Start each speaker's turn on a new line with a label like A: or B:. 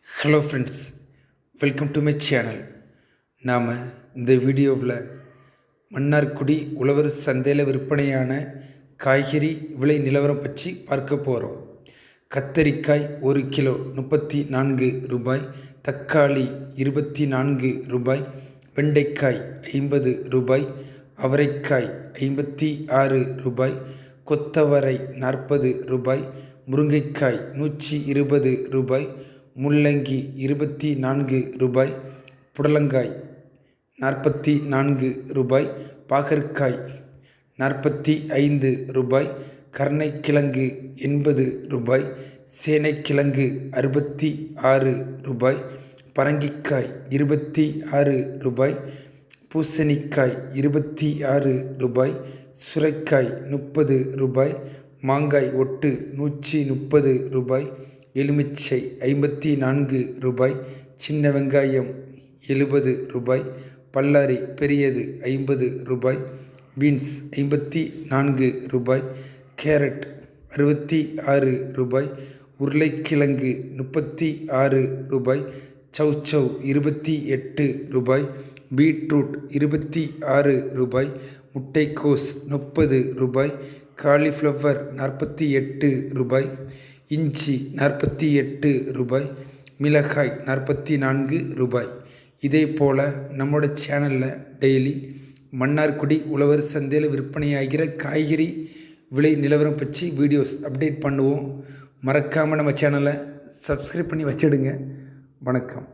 A: Hello friends, welcome to my channel. நாம் இந்த வீடியோவில் மன்னார்குடி உழவர் சந்தையில் விற்பனையான காய்கறி விலை நிலவரம் பற்றி பார்க்க போகிறோம். கத்தரிக்காய் 1 கிலோ 34 ரூபாய், தக்காளி 24 ரூபாய், வெண்டைக்காய் 50 ரூபாய், அவரைக்காய் 56 ரூபாய், கொத்தவரை 40 ரூபாய், முருங்கைக்காய் 120 ரூபாய், முள்ளங்கி 24 ரூபாய், புடலங்காய் 44 ரூபாய், பாகற்காய் 45 ரூபாய், கருணைக்கிழங்கு 80 ரூபாய், சேனைக்கிழங்கு 66 ரூபாய், பரங்கிக்காய் 26 ரூபாய், பூசணிக்காய் 26 ரூபாய், சுரைக்காய் 30 ரூபாய், மாங்காய் ஒட்டு 130 ரூபாய், எலுமிச்சை 54 ரூபாய், சின்ன வெங்காயம் 70 ரூபாய், பல்லாரி பெரியது 50 ரூபாய், பீன்ஸ் 54 ரூபாய், கேரட் 66 ரூபாய், உருளைக்கிழங்கு 36 ரூபாய், சௌசௌ 28 ரூபாய், பீட்ரூட் 26 ரூபாய், முட்டைக்கோஸ் 30 ரூபாய், காலிஃப்ளவர் 48 ரூபாய், இஞ்சி 48 ரூபாய், மிளகாய் 44 ரூபாய். இதே போல் நம்மளோட சேனலில் டெய்லி மன்னார்குடி உழவர் சந்தையில் விற்பனையாகிற காய்கறி விலை நிலவரம் பற்றி வீடியோஸ் அப்டேட் பண்ணுவோம். மறக்காமல் நம்ம சேனலை சப்ஸ்கிரைப் பண்ணி வச்சிடுங்க. வணக்கம்.